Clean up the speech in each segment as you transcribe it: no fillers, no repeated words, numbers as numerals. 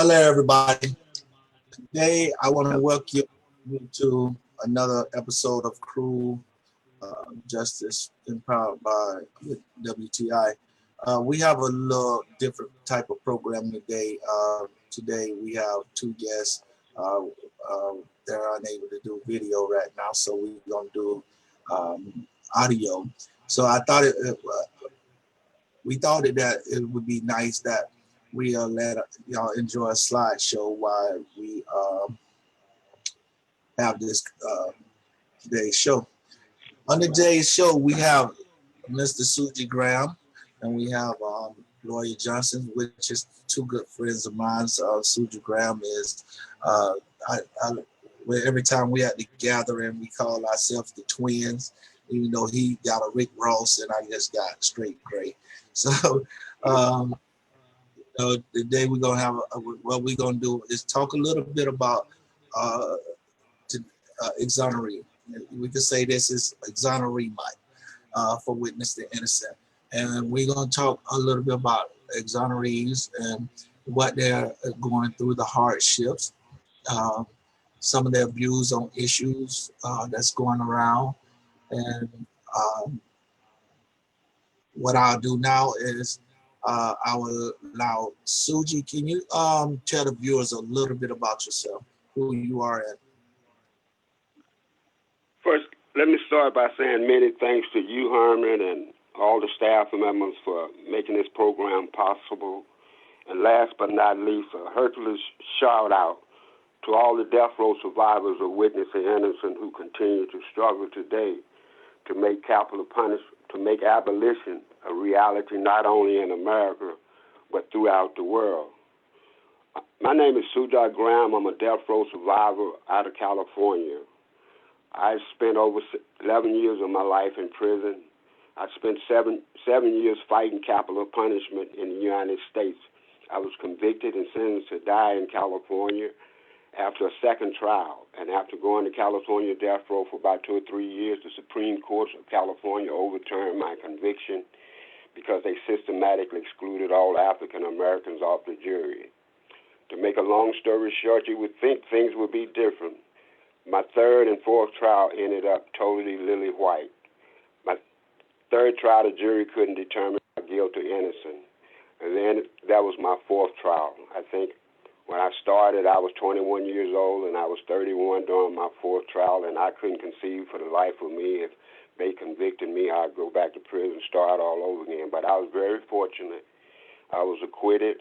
Hello, everybody. Today, I want to welcome you to another episode of Cruel Justice empowered by WTI. We have a little different type of program today. Today, we have two guests. They're unable to do video right now, so we're going to do audio. So I thought we thought that it would be nice that we let y'all enjoy a slideshow while we have this today's show. On today's show, we have Mr. Shujaa Graham and we have Lawyer Johnson, which is two good friends of mine. Shujaa Graham is, every time we at the gathering, we call ourselves the twins, even though he got a Rick Ross and I just got straight gray. So today we're gonna have what we're gonna do is talk a little bit about exonerate. We could say this is exonerate for witness the innocent, and we're gonna talk a little bit about exonerees and what they're going through, the hardships, some of their views on issues that's going around, and what I'll do now is I will allow Shujaa. Can you tell the viewers a little bit about yourself, who you are? First, let me start by saying many thanks to you, Herman, and all the staff members for making this program possible. And last but not least, a Hercules shout out to all the death row survivors of Witness the Innocent who continue to struggle today to make capital punishment, to make abolition a reality not only in America, but throughout the world. My name is Shujaa Graham. I'm a death row survivor out of California. I spent over 11 years of my life in prison. I spent seven years fighting capital punishment in the United States. I was convicted and sentenced to die in California after a second trial. And after going to California death row for about 2 or 3 years, the Supreme Court of California overturned my conviction because they systematically excluded all African Americans off the jury. To make a long story short, you would think things would be different. My third and fourth trial ended up totally lily white. My third trial, the jury couldn't determine my guilt or innocent. And then that was my fourth trial. I think when I started, I was 21 years old, and I was 31 during my fourth trial, and I couldn't conceive for the life of me if they convicted me, I'd go back to prison and start all over again. But I was very fortunate. I was acquitted,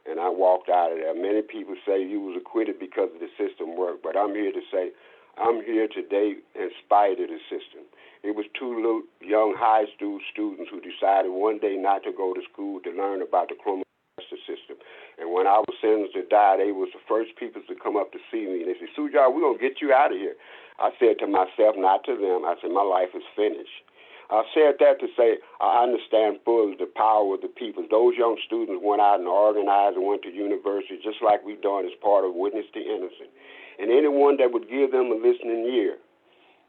and I walked out of there. Many people say you was acquitted because of the system worked, but I'm here to say I'm here today in spite of the system. It was two little young high school students who decided one day not to go to school to learn about the criminal justice system. And when I was sentenced to die, they was the first people to come up to see me. And they said, Shujaa, we're going to get you out of here. I said to myself, not to them, I said, my life is finished. I said that to say I understand fully the power of the people. Those young students went out and organized and went to university just like we've done as part of Witness the Innocent. And anyone that would give them a listening ear,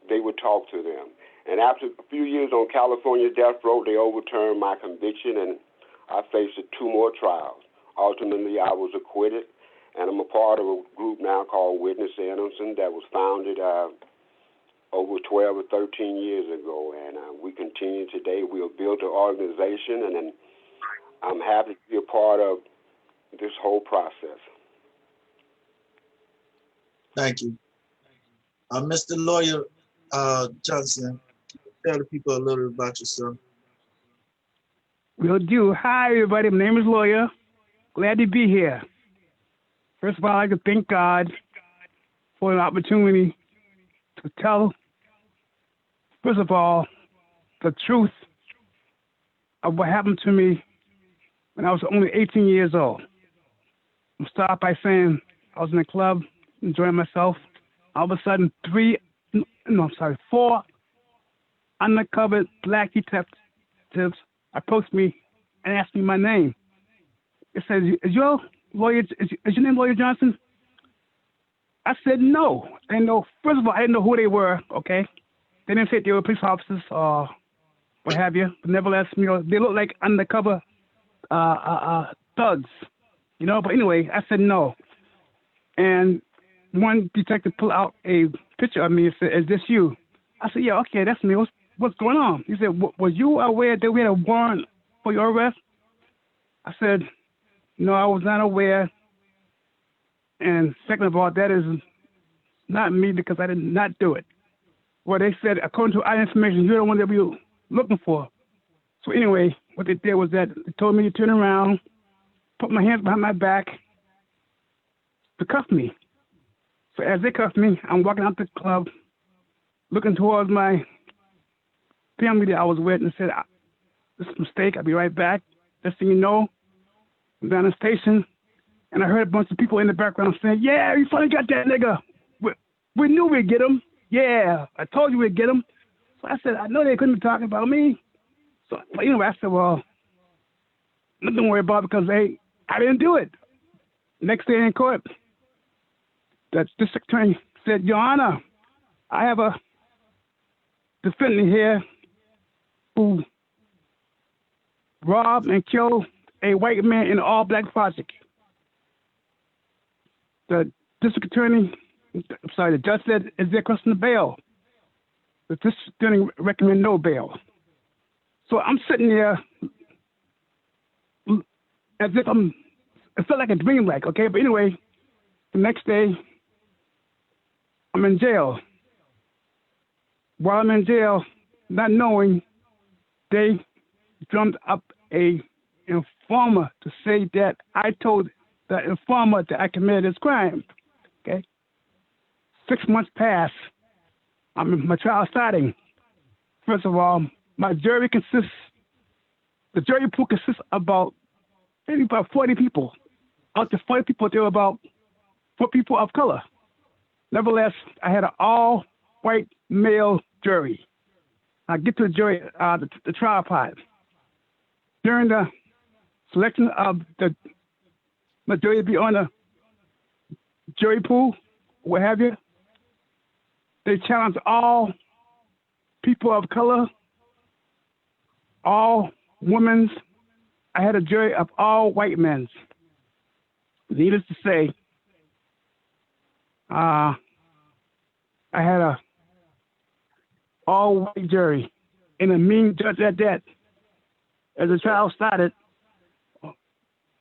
they would talk to them. And after a few years on California death row, they overturned my conviction, and I faced 2 more trials. Ultimately, I was acquitted, and I'm a part of a group now called Witness the Innocent that was founded over 12 or 13 years ago, and we continue today. We have built an organization, and I'm happy to be a part of this whole process. Thank you. Mr. Lawyer Johnson, tell the people a little bit about yourself. Will do. Hi, everybody. My name is Lawyer. Glad to be here. First of all, I'd like to thank God for an opportunity to tell, first of all, the truth of what happened to me when I was only 18 years old. I'll start by saying I was in a club, enjoying myself. All of a sudden, 4 undercover black detectives approached me and asked me my name. It says, is your name Lawyer Johnson? I said, no. First of all, I didn't know who they were, okay? They didn't say they were police officers or what have you. But nevertheless, they look like undercover thugs. you know. But anyway, I said no. And one detective pulled out a picture of me and said, "Is this you?" I said, "Yeah, okay, that's me. What's going on?" He said, "Was you aware that we had a warrant for your arrest?" I said, "No, I was not aware. And second of all, that is not me because I did not do it." Well, they said, according to our information, you're the one that we were looking for. So anyway, what they did was that they told me to turn around, put my hands behind my back to cuff me. So as they cuffed me, I'm walking out the club, looking towards my family that I was with, and said, "This is a mistake. I'll be right back." Next thing you know, I'm down the station, and I heard a bunch of people in the background saying, "Yeah, you finally got that nigga. We knew we'd get him. Yeah, I told you we'd get him." So I said, "I know they couldn't be talking about me." So anyway, I said, "Well, nothing to worry about because I didn't do it." Next day in court, the district attorney said, "Your Honor, I have a defendant here who robbed and killed a white man in an all-black project." The district attorney, the judge said, "Is there a question of bail?" The district attorney recommended no bail. So I'm sitting there as if it felt like a dream, okay? But anyway, the next day, I'm in jail. While I'm in jail, not knowing, they drummed up a informer to say that I told the informer that I committed this crime. Okay? 6 months pass. My trial starting. First of all, the jury pool consists of maybe about 40 people. Out of 40 people, there were about 4 people of color. Nevertheless, I had an all-white male jury. I get to the jury, the trial part. During the selection of the jury to be on the jury pool, what have you, they challenged all people of color, all women. I had a jury of all white men. Needless to say, I had a all-white jury and a mean judge at that. As the trial started,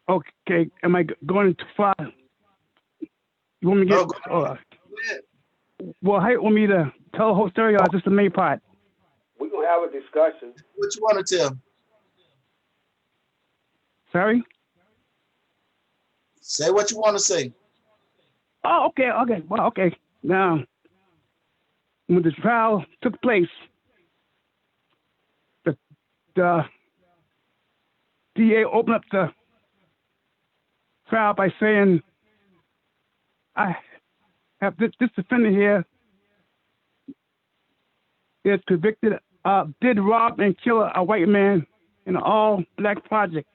okay, am I going too far? You want me to get? Go ahead. Well, how you want me to tell the whole story or just the main part? We're going to have a discussion. What you want to tell? Sorry? Say what you want to say. Oh, okay. Well, okay. Now, when the trial took place, the DA opened up the trial by saying, "I have this defendant here is convicted of did rob and kill a white man in an all-black project."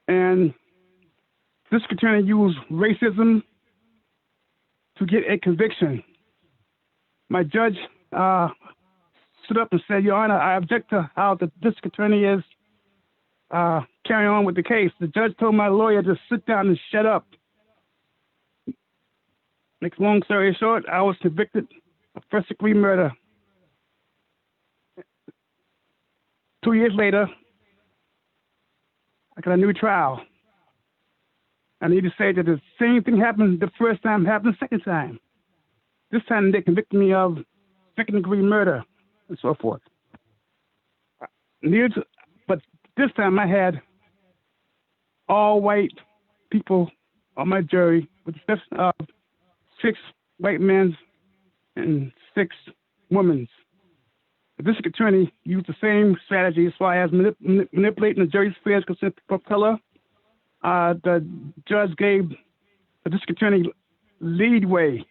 And this attorney used racism to get a conviction. My judge stood up and said, "Your Honor, I object to how the district attorney is carrying on with the case." The judge told my lawyer to sit down and shut up. Make long story short, I was convicted of first-degree murder. 2 years later, I got a new trial. I need to say that the same thing happened the first time, happened the second time. This time they convicted me of second-degree murder and so forth. But this time I had all white people on my jury with the exception of 6 white men and 6 women. The district attorney used the same strategy as far as manipulating the jury's fears concerning people of color. The judge gave the district attorney leadway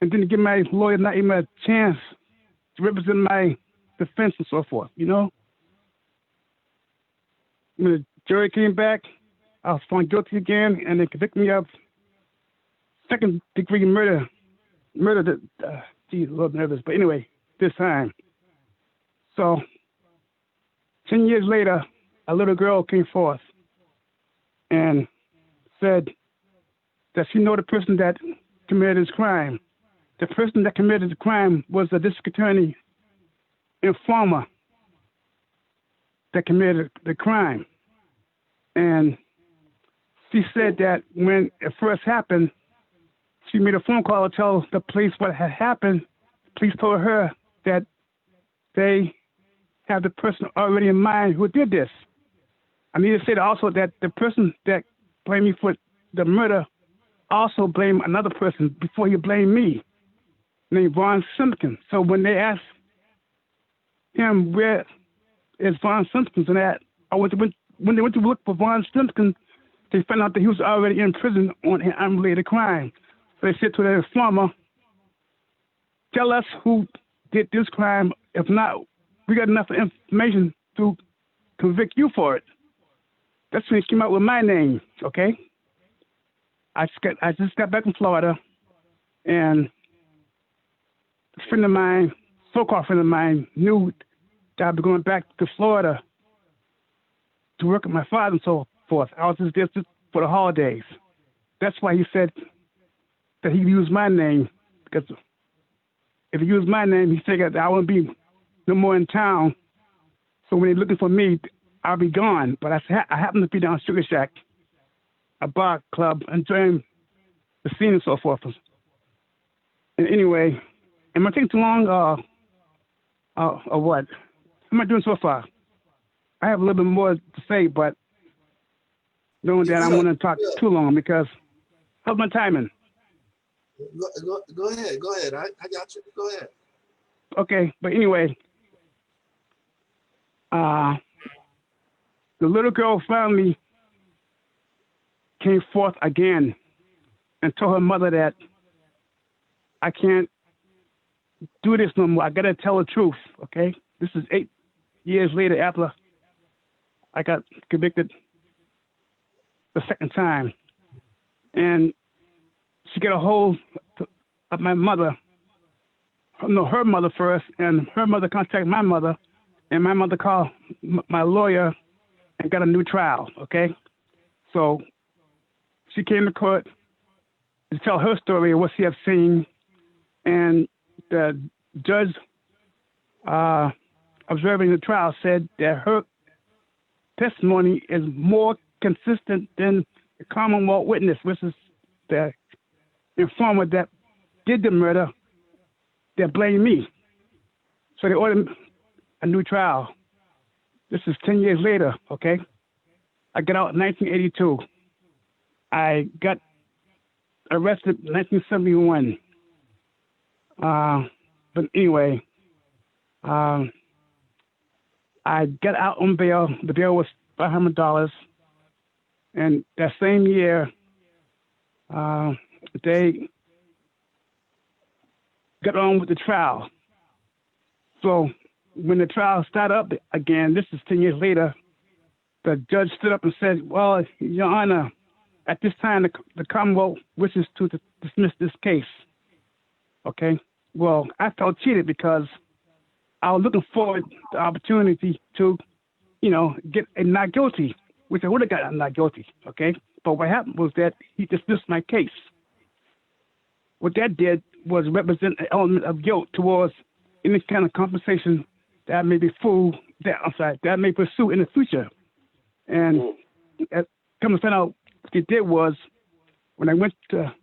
and didn't give my lawyer not even a chance to represent my defense and so forth, you know? When the jury came back, I was found guilty again, and they convicted me of second-degree murder. Geez, a little nervous, but anyway, this time. So, 10 years later, a little girl came forth, and said that she know the person that committed this crime. The person that committed the crime was the district attorney informer that committed the crime. And she said that when it first happened, she made a phone call to tell the police what had happened. The police told her that they have the person already in mind who did this. I need to say also that the person that blamed me for the murder also blamed another person before he blamed me, named Vaughn Simpkins. So when they asked him where is Vaughn Simpkins and that, when they went to look for Vaughn Simpkins, they found out that he was already in prison on an unrelated crime. So they said to the informer, tell us who did this crime. If not, we got enough information to convict you for it. That's when he came out with my name, okay? I just got back from Florida, and a friend of mine, so-called friend of mine, knew that I'd be going back to Florida to work with my father and so forth. I was just there for the holidays. That's why he said that he used my name, because if he used my name, he figured that I wouldn't be no more in town. So when they're looking for me, I'll be gone. But I happen to be down Sugar Shack, a bar club, enjoying the scene and so forth. And anyway, am I taking too long or what? How am I doing so far? I have a little bit more to say, but knowing that I'm going to talk too long because how's my timing? Go ahead. I got you. Go ahead. Okay, but anyway, the little girl finally came forth again and told her mother that I can't do this no more. I got to tell the truth, okay? This is 8 years later after I got convicted the second time. And she got a hold of my mother, her mother first, and her mother contacted my mother, and my mother called my lawyer and got a new trial, okay? So she came to court to tell her story of what she had seen, and the judge observing the trial said that her testimony is more consistent than the Commonwealth witness, which is the informer that did the murder, that blamed me. So they ordered a new trial. This is 10 years later, okay? I got out in 1982. I got arrested in 1971. But anyway, I got out on bail. The bail was $500. And that same year, they got on with the trial. So when the trial started up again, this is 10 years later, the judge stood up and said, well, Your Honor, at this time, the Commonwealth wishes to dismiss this case. Okay? Well, I felt cheated because I was looking forward to the opportunity to, get a not guilty, which I would have got a not guilty, okay? But what happened was that he dismissed my case. What that did was represent an element of guilt towards any kind of compensation that I may that I may pursue in the future. And come to find out, what it did was when I went to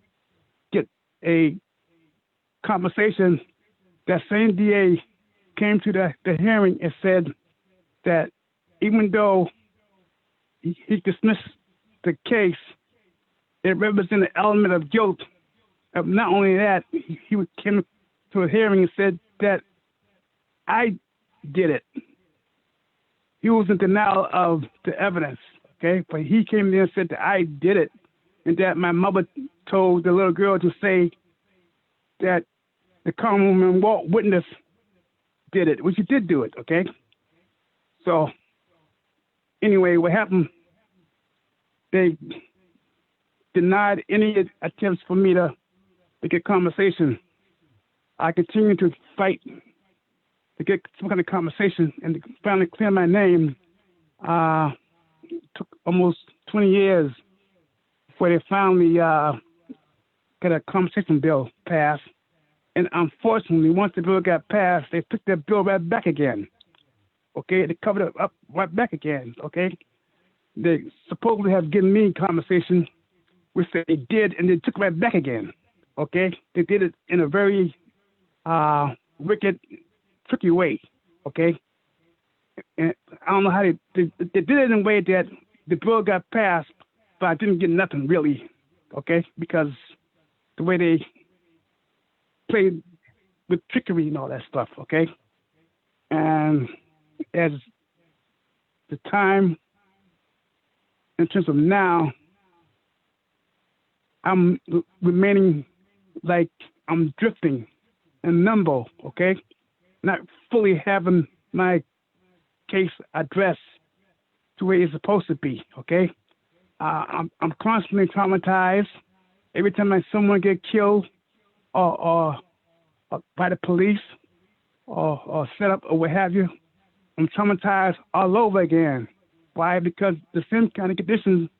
get a compensation, that same DA came to the hearing and said that even though he dismissed the case, it represented an element of guilt. Not only that, he came to a hearing and said that I did it. He was in denial of the evidence, okay? But he came there and said that I did it, and that my mother told the little girl to say that the Commonwealth witness did it, which he did do it, okay? So anyway, what happened, they denied any attempts for me to get compensation. I continued to fight to get some kind of compensation and to finally clear my name. Took almost 20 years where they finally got a compensation bill passed. And unfortunately, once the bill got passed, they took that bill right back again. Okay, they covered it up right back again. Okay, they supposedly have given me compensation, which they did, and they took it right back again. Okay, they did it in a very wicked, tricky way. Okay, and I don't know how they did it in a way that the bill got passed, but I didn't get nothing really. Okay, because the way they played with trickery and all that stuff. Okay, and as the time in terms of now, I'm remaining like I'm drifting in limbo, okay? Not fully having my case addressed the way it's supposed to be, okay? I'm constantly traumatized. Every time someone get killed or by the police or set up or what have you, I'm traumatized all over again. Why? Because the same kind of conditions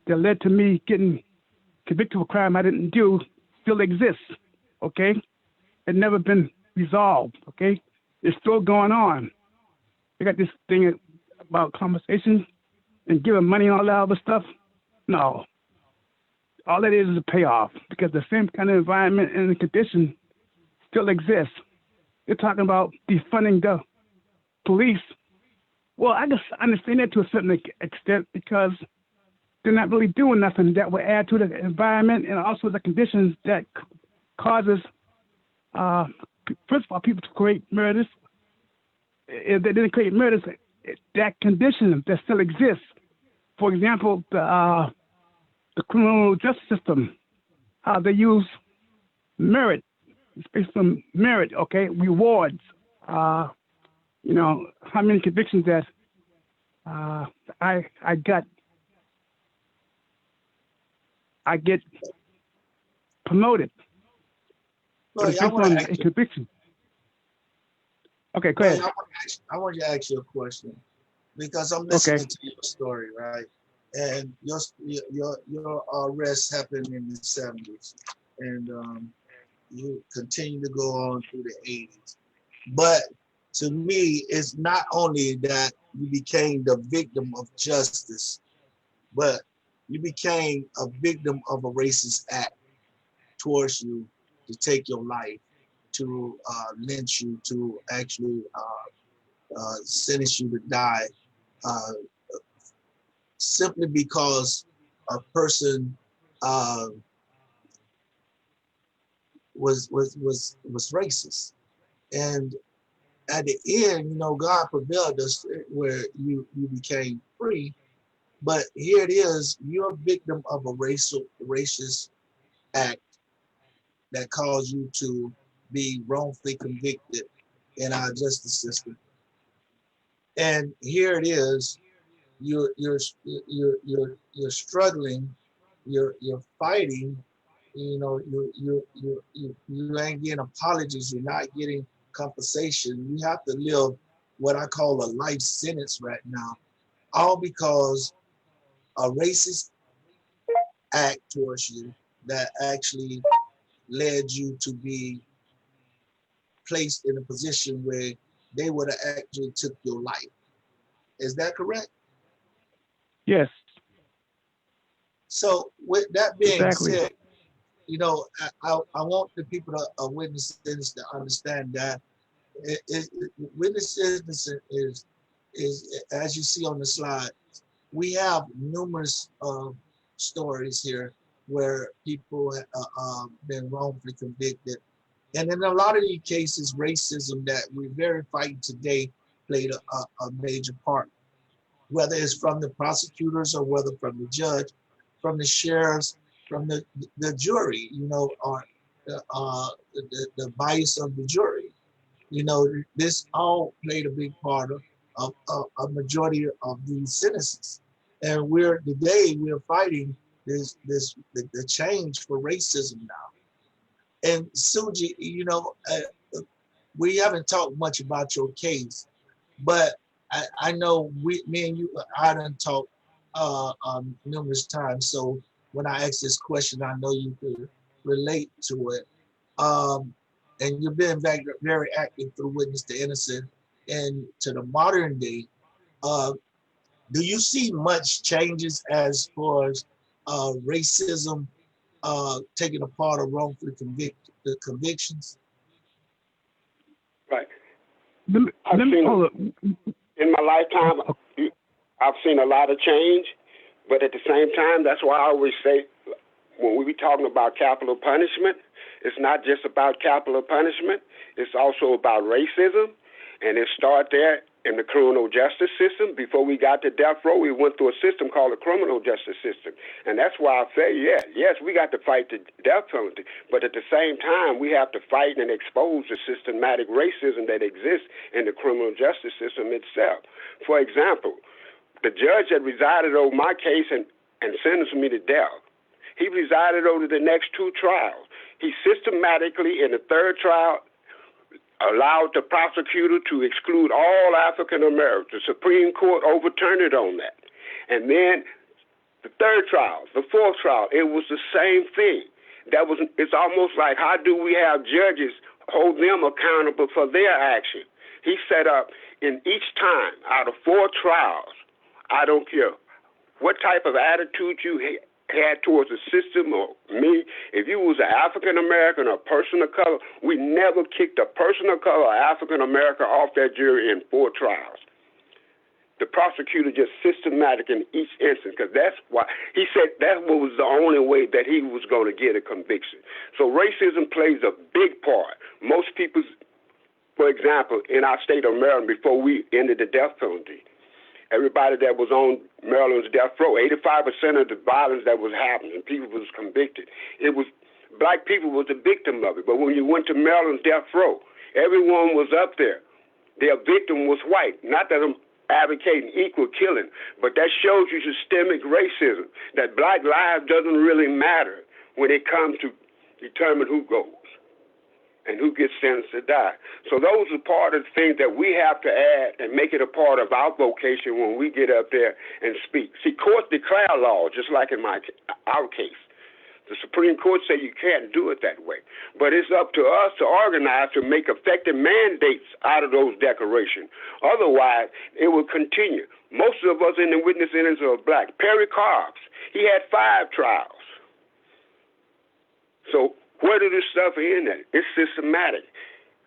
that led to me getting convicted of a crime I didn't do still exists, okay? It never been resolved, okay? It's still going on. They got this thing about conversations and giving money and all that other stuff. No. All that is a payoff because the same kind of environment and the condition still exists. They're talking about defunding the police. Well, I just understand that to a certain extent because they're not really doing nothing that will add to the environment and also the conditions that causes, first of all, people to create murders. If they didn't create murders, that condition that still exists. For example, the criminal justice system, how they use merit, it's based on merit, okay, rewards. You know, how many convictions that I get promoted. Well, But it's based on a conviction. Okay, go ahead. I want to ask you a question because I'm listening to your story, right? And your arrest happened in the 70s, and you continue to go on through the 80s. But to me, it's not only that you became the victim of justice, but you became a victim of a racist act towards you to take your life, to lynch you, to actually sentence you to die, simply because a person was racist. And at the end, you know, God prevailed us where you became free. But here it is, you're a victim of a racist act that caused you to be wrongfully convicted in our justice system. And here it is, you're struggling, you're fighting, you know, you ain't getting apologies, you're not getting compensation. You have to live what I call a life sentence right now, all because a racist act towards you that actually led you to be placed in a position where they would have actually took your life. Is that correct? Yes. So with that being Exactly. said, you know, I want the people to witness this to understand that witness is as you see on the slide, we have numerous stories here where people have been wrongfully convicted. And in a lot of these cases, racism that we're very fighting today played a major part, whether it's from the prosecutors or whether from the judge, from the sheriffs, from the jury, you know, or the bias of the jury. You know, this all played a big part of a majority of these sentences. And today we're fighting the change for racism now. And Suji, you know, we haven't talked much about your case, but I know me and you, I done talked numerous times. So when I ask this question, I know you could relate to it. And you've been very, very active through Witness the Innocent and to the modern day. Do you see much changes as far as racism taking a part of wrongfully the convictions? Right. Hold up. In my lifetime, I've seen a lot of change, but at the same time, that's why I always say, when we be talking about capital punishment, it's not just about capital punishment. It's also about racism, and it started there in the criminal justice system. Before we got to death row, we went through a system called the criminal justice system. And that's why I say, yes, we got to fight the death penalty. But at the same time, we have to fight and expose the systematic racism that exists in the criminal justice system itself. For example, the judge that resided over my case and sentenced me to death, he presided over the next two trials. He systematically, in the third trial, allowed the prosecutor to exclude all African Americans. The Supreme Court overturned it on that. And then the third trial, the fourth trial, it was the same thing. It's almost like, how do we have judges hold them accountable for their action? He set up, in each time, out of 4 trials, I don't care what type of attitude you had towards the system or me, if you was an African American or a person of color, we never kicked a person of color or African American off that jury in 4 trials. The prosecutor just systematic in each instance, because that's why he said that was the only way that he was going to get a conviction. So racism plays a big part. Most people, for example, in our state of Maryland, before we ended the death penalty, everybody that was on Maryland's death row, 85% of the violence that was happening, people was convicted. It was black people was the victim of it. But when you went to Maryland's death row, everyone was up there. Their victim was white. Not that I'm advocating equal killing, but that shows you systemic racism, that black lives doesn't really matter when it comes to determine who goes and who gets sentenced to die. So those are part of the things that we have to add and make it a part of our vocation when we get up there and speak. See, courts declare law, just like in our case. The Supreme Court say you can't do it that way. But it's up to us to organize to make effective mandates out of those declarations. Otherwise, it will continue. Most of us in the witness innocence are black. Perry Cobbs, he had 5 trials. So where did this stuff end at? It's systematic.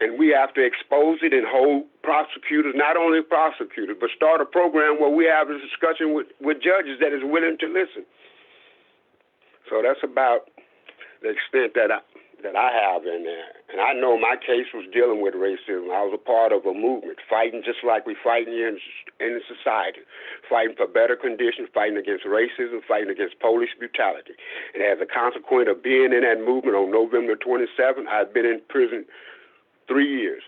And we have to expose it and hold prosecutors, not only prosecutors, but start a program where we have a discussion with judges that is willing to listen. So that's about the extent that I have in there. And I know my case was dealing with racism. I was a part of a movement, fighting just like we fighting here in society, fighting for better conditions, fighting against racism, fighting against police brutality. And as a consequence of being in that movement on November 27th, I've been in prison 3 years.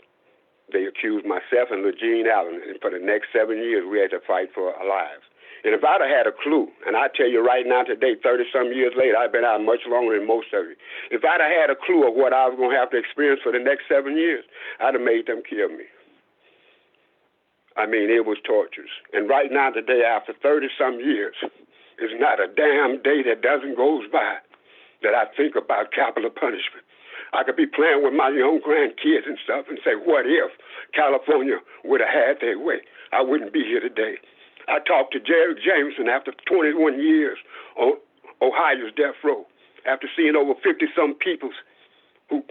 They accused myself and Legene Allen, and for the next 7 years, we had to fight for our lives. And if I'd have had a clue, and I tell you right now today, 30-some years later, I've been out much longer than most of you. If I'd have had a clue of what I was going to have to experience for the next 7 years, I'd have made them kill me. I mean, it was torturous. And right now today, after 30-some years, there's not a damn day that doesn't goes by that I think about capital punishment. I could be playing with my young grandkids and stuff and say, what if California would have had their way? I wouldn't be here today. I talked to Jerry Jameson after 21 years on Ohio's death row, after seeing over 50-some people who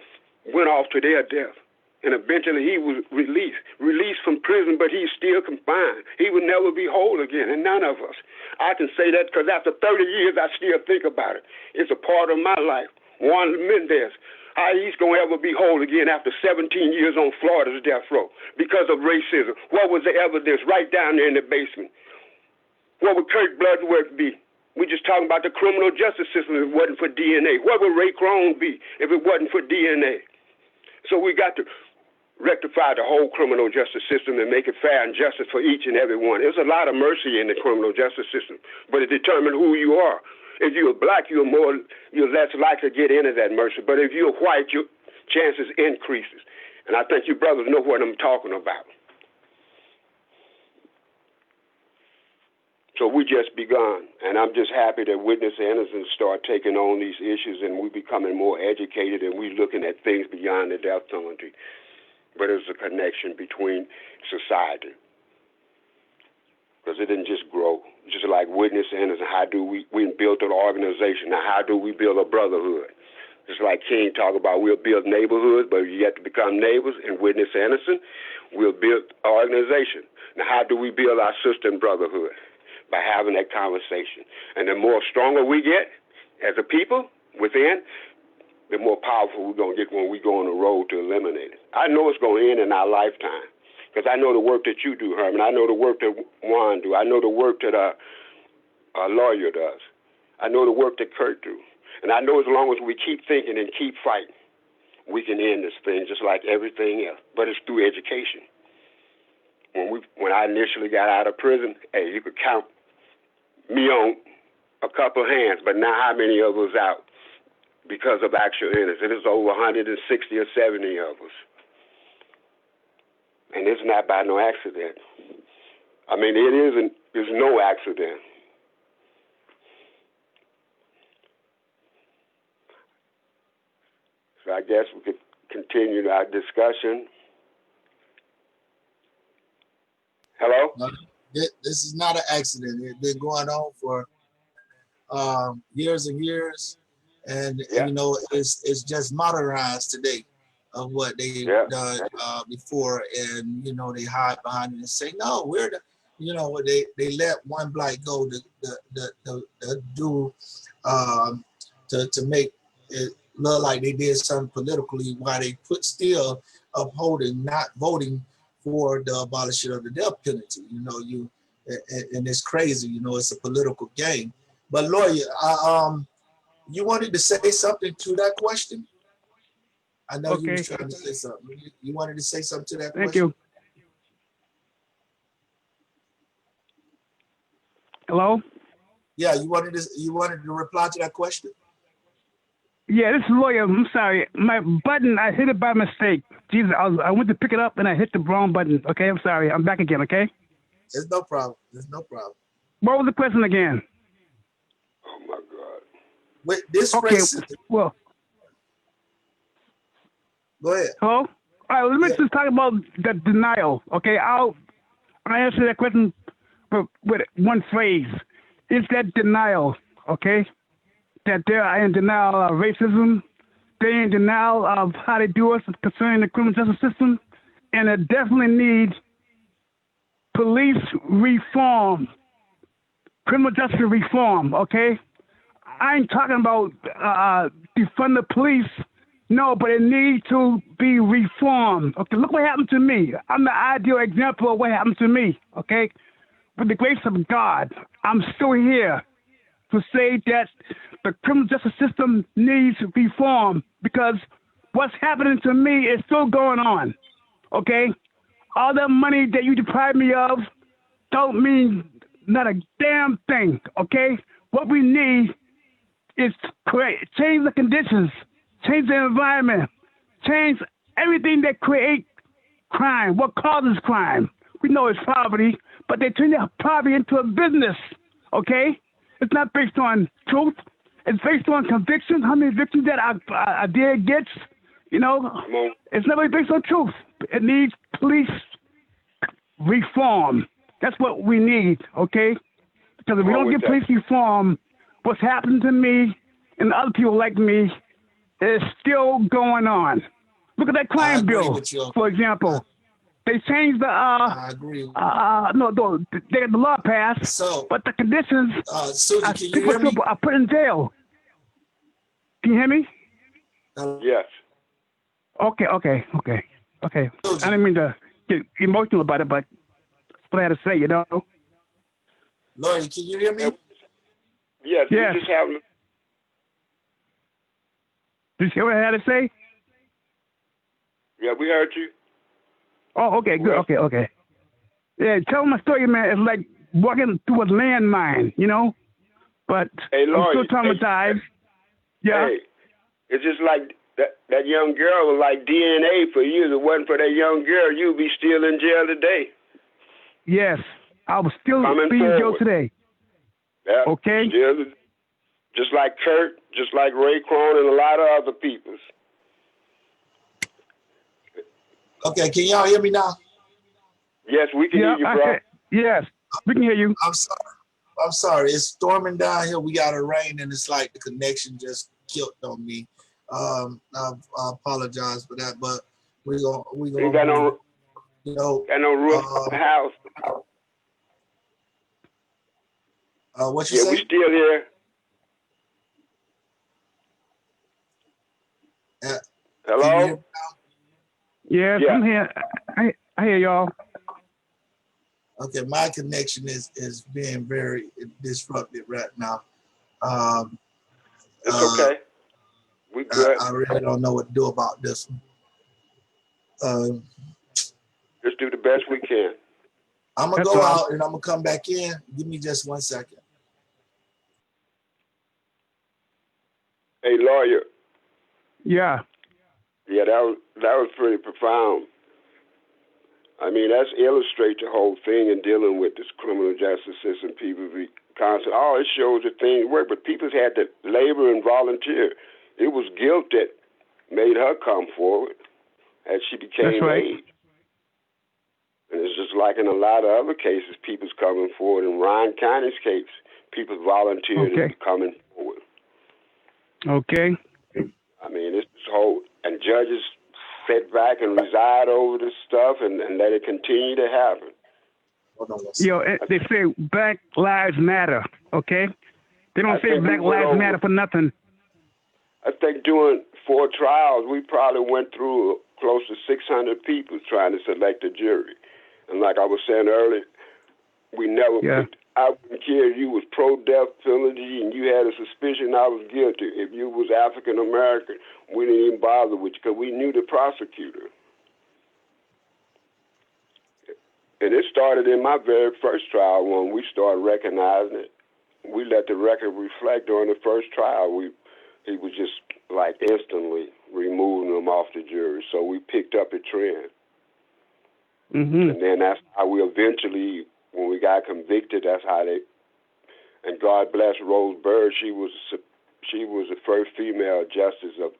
went off to their death. And eventually he was released from prison, but he's still confined. He would never be whole again, and none of us. I can say that because after 30 years, I still think about it. It's a part of my life. Juan Mendez, how he's going to ever be whole again after 17 years on Florida's death row because of racism. What was the evidence right down there in the basement? What would Kirk Bloodworth be? We're just talking about the criminal justice system if it wasn't for DNA. What would Ray Crone be if it wasn't for DNA? So we got to rectify the whole criminal justice system and make it fair and justice for each and every one. There's a lot of mercy in the criminal justice system, but it determines who you are. If you're black, you're less likely to get into that mercy. But if you're white, your chances increases. And I think you brothers know what I'm talking about. So we just begun, and I'm just happy that Witness and Innocence start taking on these issues, and we becoming more educated, and we looking at things beyond the death penalty. But there's a connection between society, because it didn't just grow. Just like Witness and Innocence, how do we built an organization? Now, how do we build a brotherhood? Just like King talked about, we'll build neighborhoods, but you have to become neighbors. And Witness and Innocence, we'll build an organization. Now, how do we build our sister and brotherhood? By having that conversation. And the more stronger we get as a people within, the more powerful we're going to get when we go on the road to eliminate it. I know it's going to end in our lifetime, because I know the work that you do, Herman. I know the work that Juan do. I know the work that a lawyer does. I know the work that Kurt do. And I know as long as we keep thinking and keep fighting, we can end this thing just like everything else. But it's through education. When I initially got out of prison, hey, you could count me on a couple of hands, but now how many of us out because of actual innocence? It's over 160 or 70 of us. And it's not by no accident. I mean, there's no accident. So I guess we could continue our discussion. Hello? No, this is not an accident. It's been going on for years and years, and you know, it's just modernized today of what they've done before, and you know, they hide behind it and say, no, we're the, you know, they let one blight go to do to make it look like they did something politically, while they still upholding, not voting for the abolishment of the death penalty. You know, and it's crazy. You know, it's a political game. But lawyer, you wanted to say something to that question? I know you was trying to say something. You wanted to say something to that question? Thank you. Hello? Yeah, you wanted to reply to that question? Yeah, this is lawyer. I'm sorry. My button, I hit it by mistake. Jesus, I went to pick it up and I hit the wrong button. Okay, I'm sorry. I'm back again, okay? There's no problem. There's no problem. What was the question again? Oh, my God. Wait, this racism. Well, go ahead. Hello? All right, well, let's just talk about the denial, okay? I'll answer that question with one phrase. It's that denial, okay? That they are in denial of racism, they're in denial of how they do us concerning the criminal justice system, and it definitely needs police reform, criminal justice reform, okay? I ain't talking about defund the police, no, but it needs to be reformed. Okay, look what happened to me. I'm the ideal example of what happened to me, okay? With the grace of God, I'm still here to say that the criminal justice system needs reform, because what's happening to me is still going on, okay? All the money that you deprive me of don't mean not a damn thing, okay? What we need is to change the conditions, change the environment, change everything that creates crime, what causes crime. We know it's poverty, but they turn that poverty into a business, okay? It's not based on truth. It's based on conviction, how many victims that a deer gets, you know? It's never based on truth. It needs police reform. That's what we need, okay? Because if we don't get police reform, what's happened to me and other people like me is still going on. Look at that crime bill, for example. They changed the I agree. they got the law passed, but the conditions people are put in jail. Can you hear me? Yes. Okay. I didn't mean to get emotional about it, but that's what I had to say, you know. Lawyer, can you hear me? Yes. Yes. We just have... Did you hear what I had to say? Yeah, we heard you. Oh, okay, good. Okay. Yeah, tell my story, man. It's like walking through a landmine, you know? But hey, Lord, I'm still traumatized. Yeah. Hey, it's just like that young girl was like DNA for you. If it wasn't for that young girl, you'd be still in jail today. Yes, I would still be in jail today. Yeah, Okay? still, just like Kurt, just like Ray Krohn and a lot of other peoples. Okay, can y'all hear me now? Yes, we can hear you, bro. Yes, we can hear you. I'm sorry. It's storming down here. We got a rain, and it's like the connection just killed on me. I apologize for that, but we gonna Ain't got no roof on the house. What you say? We still here. Hello? Yes, Yeah. I'm here. I hear y'all. Okay, my connection is being very disrupted right now. It's okay. We good. I really don't know what to do about this one. Just do the best we can. I'm gonna go out and I'm gonna come back in. Give me just 1 second. Hey, lawyer. Yeah. Yeah, that was pretty profound. I mean, that's illustrate the whole thing in dealing with this criminal justice system. People be constant. Oh, it shows that things work, but people had to labor and volunteer. It was guilt that made her come forward as she became age. And it's just like in a lot of other cases, people's coming forward. In Ryan County's case, people volunteered coming forward. Okay. I mean, it's this whole, and judges sit back and reside over this stuff and let it continue to happen. They say Black Lives Matter, okay? They don't say Black Lives Matter for nothing. I think during 4 trials, we probably went through close to 600 people trying to select a jury. And like I was saying earlier, we never picked. I wouldn't care if you was pro-death penalty and you had a suspicion I was guilty. If you was African-American, we didn't even bother with you because we knew the prosecutor. And it started in my very first trial when we started recognizing it. We let the record reflect during the first trial. He was just like instantly removing them off the jury. So we picked up a trend. Mm-hmm. And then that's how we eventually, when we got convicted, that's how they, and God bless Rose Bird, she was the first female justice of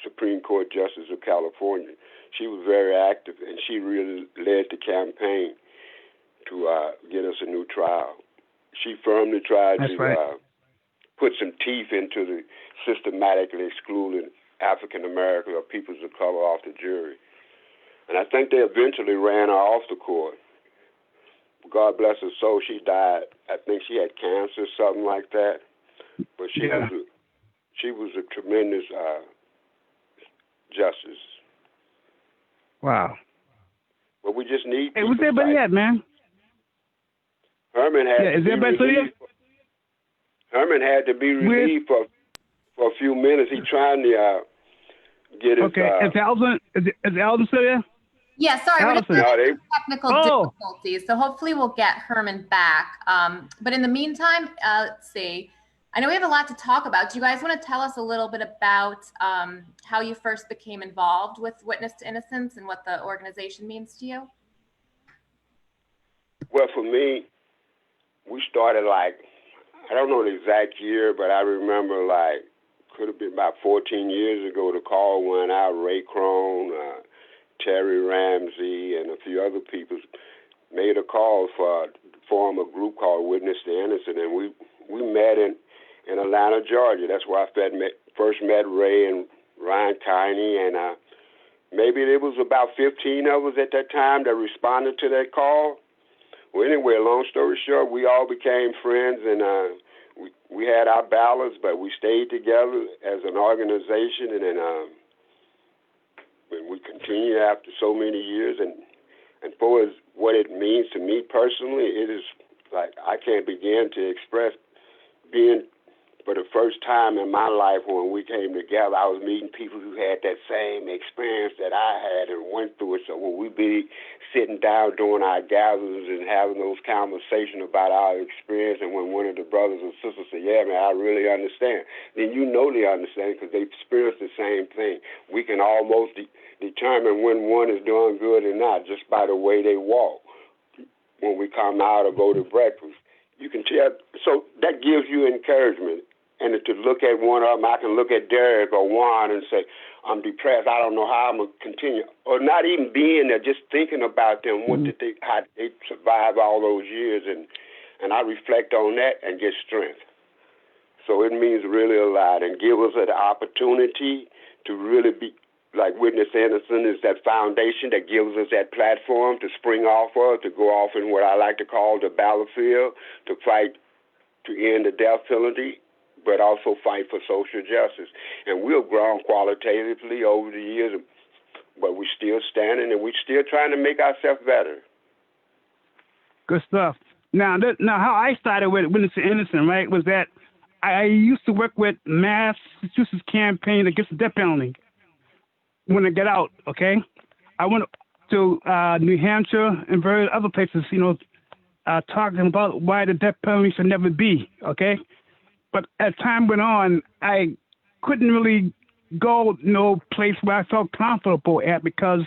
Supreme Court Justice of California. She was very active, and she really led the campaign to get us a new trial. She firmly tried to put some teeth into the systematically excluding African American or peoples of color off the jury. And I think they eventually ran her off the court. God bless her soul, she died. I think she had cancer, something like that. But she was a tremendous justice. Wow. But we just need. Hey, what's everybody at, man? Herman had is everybody still here? Herman had to be relieved for a few minutes. He trying to get his. Okay, is Alden still there? Yeah, sorry, we're just having technical difficulties, so hopefully we'll get Herman back. But in the meantime, let's see. I know we have a lot to talk about. Do you guys want to tell us a little bit about how you first became involved with Witness to Innocence and what the organization means to you? Well, for me, we started I don't know the exact year, but I remember could have been about 14 years ago, the call went out, Ray Krohn, Terry Ramsey, and a few other people made a call to form a group called Witness to Innocence, and we met in Atlanta, Georgia. That's where I first met Ray and Ryan Kiney, and maybe there was about 15 of us at that time that responded to that call. Well, anyway, long story short, we all became friends, and we had our battles, but we stayed together as an organization, and then we continued after so many years. And for what it means to me personally, it is I can't begin to express being. For the first time in my life when we came together, I was meeting people who had that same experience that I had and went through it. So when we be sitting down doing our gatherings and having those conversations about our experience, and when one of the brothers and sisters say, yeah, man, I really understand, then you know they understand because they experienced the same thing. We can almost determine when one is doing good or not just by the way they walk when we come out or go to breakfast. you can tell. So that gives you encouragement. And to look at one of them, I can look at Derek or Juan and say, I'm depressed. I don't know how I'm going to continue. Or not even being there, just thinking about them, how did they survive all those years. And I reflect on that and get strength. So it means really a lot and give us an opportunity to really be, like Witness to Innocence is that foundation that gives us that platform to spring off of, to go off in what I like to call the battlefield, to fight to end the death penalty, but also fight for social justice. And we've grown qualitatively over the years, but we're still standing and we're still trying to make ourselves better. Good stuff. Now how I started with Witness to Innocence, right, was that I used to work with Massachusetts campaign against the death penalty when I get out, okay? I went to New Hampshire and various other places, talking about why the death penalty should never be, okay? But as time went on, I couldn't really go no place where I felt comfortable at because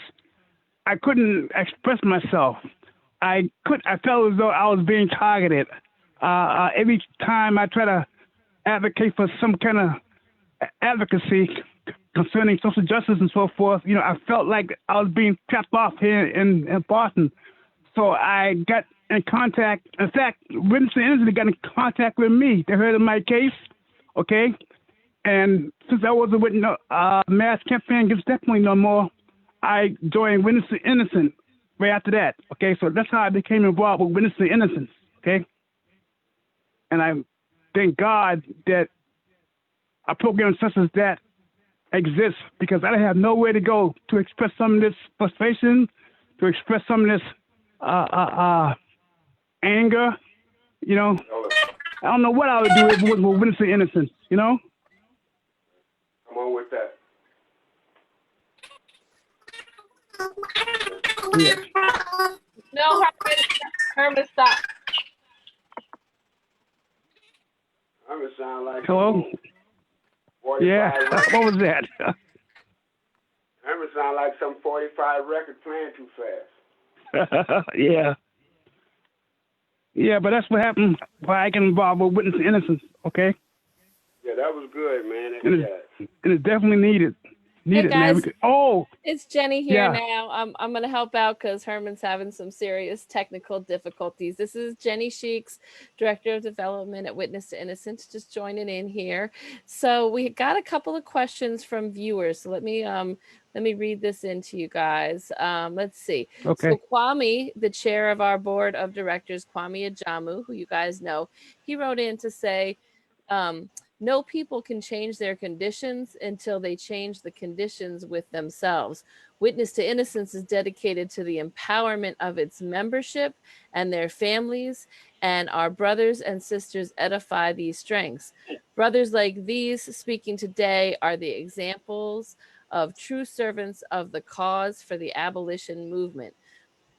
I couldn't express myself. I felt as though I was being targeted. Every time I try to advocate for some kind of advocacy concerning social justice and so forth, I felt like I was being trapped off here in Boston. So I got in contact. In fact, Witness to Innocence got in contact with me. They heard of my case, okay? And since I wasn't with mass campaign against death penalty no more, I joined Witness to Innocence right after that, okay? So that's how I became involved with Witness to Innocence, okay? And I thank God that a program such as that exists because I have nowhere to go to express some of this frustration, to express some of this anger, I don't know what I would do if it wasn't for Witness to Innocence, Come on with that. Yeah. No, Herman, stop. Herman sound like... Hello? Yeah, what was that? Herman sound like some 45 record playing too fast. Yeah. Yeah, but that's what happened why I get involved with Witness to Innocence, okay? Yeah, that was good, man. And it's definitely needed. Hey guys, man. It's Jenny here now. I'm going to help out because Herman's having some serious technical difficulties. This is Jenny Sheeks, Director of Development at Witness to Innocence, just joining in here. So we got a couple of questions from viewers. So let me read this into you guys. Let's see. Okay. So Kwame, the chair of our board of directors, Kwame Ajamu, who you guys know, he wrote in to say, no people can change their conditions until they change the conditions with themselves. Witness to Innocence is dedicated to the empowerment of its membership and their families, and our brothers and sisters edify these strengths. Brothers like these speaking today are the examples of true servants of the cause for the abolition movement.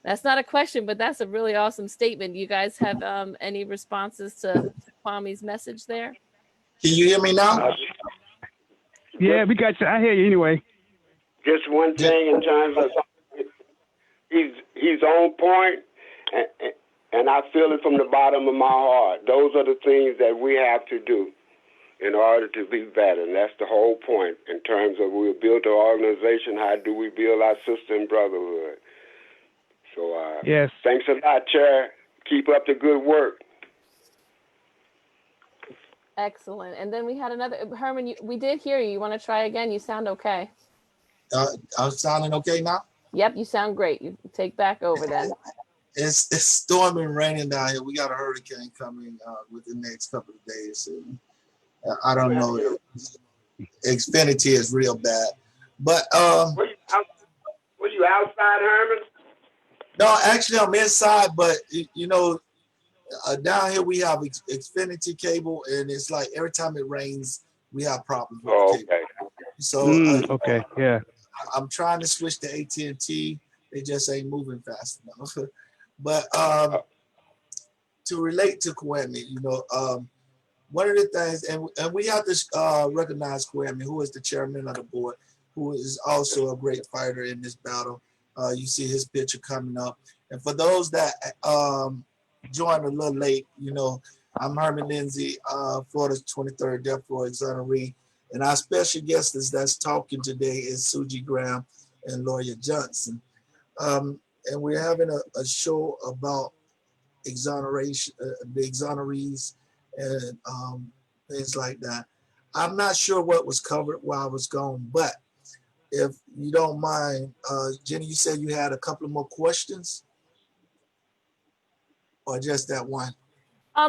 That's not a question, but that's a really awesome statement. You guys have any responses to Kwame's message there? Can you hear me now? Yeah, we got you. I hear you anyway. Just one thing in terms of he's on point, and I feel it from the bottom of my heart. Those are the things that we have to do in order to be better, and that's the whole point in terms of we build an organization. How do we build our sister and brotherhood? So yes. Thanks a lot, Chair. Keep up the good work. Excellent. And then we had another, Herman, we did hear you. You want to try again? You sound okay. I'm sounding okay now? Yep, you sound great. You take back over then. It's storming, raining down here. We got a hurricane coming within the next couple of days. And, I don't know. Xfinity is real bad. But were you outside, Herman? No, actually I'm inside, but down here we have Xfinity cable, and it's like every time it rains, we have problems with the cable. So okay, yeah. I'm trying to switch to AT&T. They just ain't moving fast enough. But to relate to Kwame, one of the things, and we have to recognize Kwame, who is the chairman of the board, who is also a great fighter in this battle. You see his picture coming up. And for those that joined a little late. You know, I'm Herman Lindsey, Florida's 23rd Death Row Exoneree. And our special guest that's talking today is Shujaa Graham and Lawyer Johnson. And we're having a show about exoneration, the exonerees and things like that. I'm not sure what was covered while I was gone, but if you don't mind, Jenny, you said you had a couple of more questions, or just that one?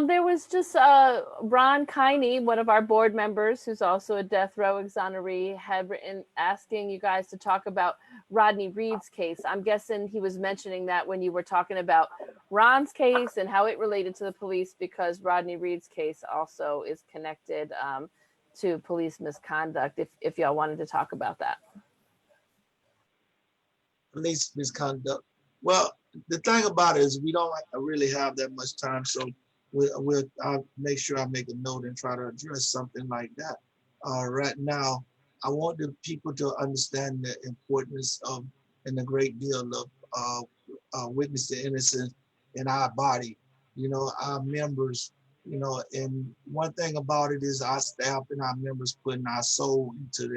There was just Ron Kiney, one of our board members, who's also a death row exoneree, had written asking you guys to talk about Rodney Reed's case. I'm guessing he was mentioning that when you were talking about Ron's case and how it related to the police, because Rodney Reed's case also is connected to police misconduct. If y'all wanted to talk about that. Police misconduct. Well, the thing about it is we don't really have that much time, so I'll make sure I make a note and try to address something like that. Right now, I want the people to understand the importance of and the great deal of witness to innocence in our body. You know, our members. You know, and one thing about it is our staff and our members putting our soul into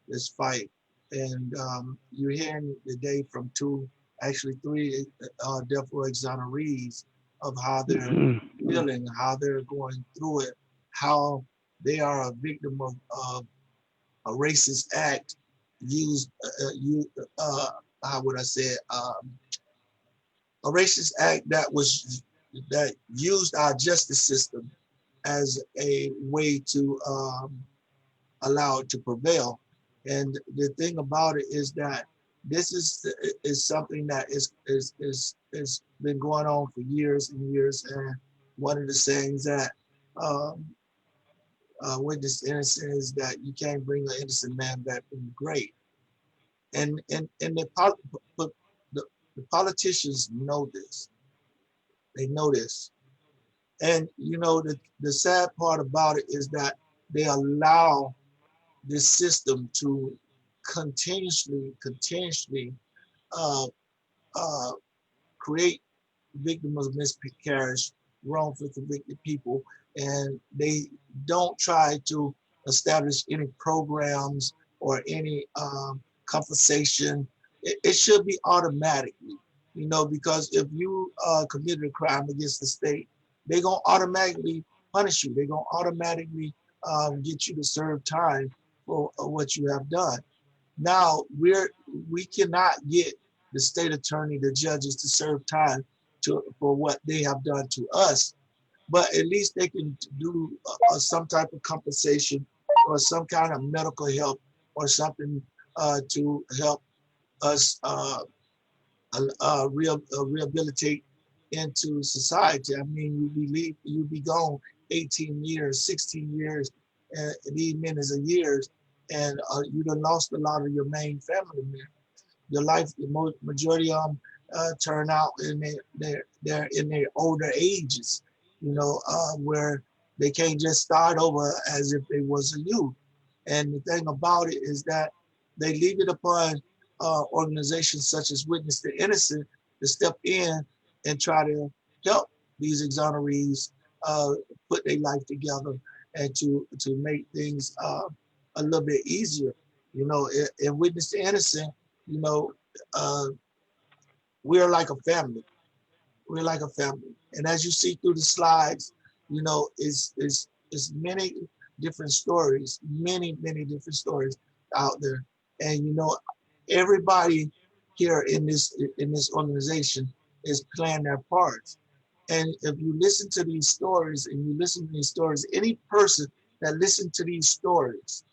this fight. And you're hearing today from actually three death row exonerees of how they're feeling, how they're going through it, how they are a victim of a racist act used, how would I say it, a racist act that used our justice system as a way to allow it to prevail. And the thing about it is that this is something that is been going on for years and years. And one of the sayings that witness innocent is that you can't bring an innocent man back from the grave. And the politicians know this. They know this. And you know the sad part about it is that they allow this system to continuously create victims of miscarriage, wrongfully convicted people, and they don't try to establish any programs or any compensation. It should be automatically, you know, because if you committed a crime against the state, they're gonna automatically punish you. They're gonna automatically get you to serve time for what you have done. Now we cannot get the state attorney, the judges to serve time for what they have done to us, but at least they can do some type of compensation or some kind of medical help or something to help us rehabilitate into society. I mean, you be gone 18 years, 16 years, and these men is a years, and you done lost a lot of your main family members. Your life, the majority of them turn out they're in their older ages, you know, where they can't just start over as if they was a youth. And the thing about it is that they leave it upon organizations such as Witness to Innocent to step in and try to help these exonerees put their life together and to make things a little bit easier. You know, in Witness to Innocent, you know, we're like a family. We're like a family. And as you see through the slides, you know, is many different stories, many different stories out there. And you know, everybody here in this organization is playing their parts. And if you listen to these stories any person that listens to these stories,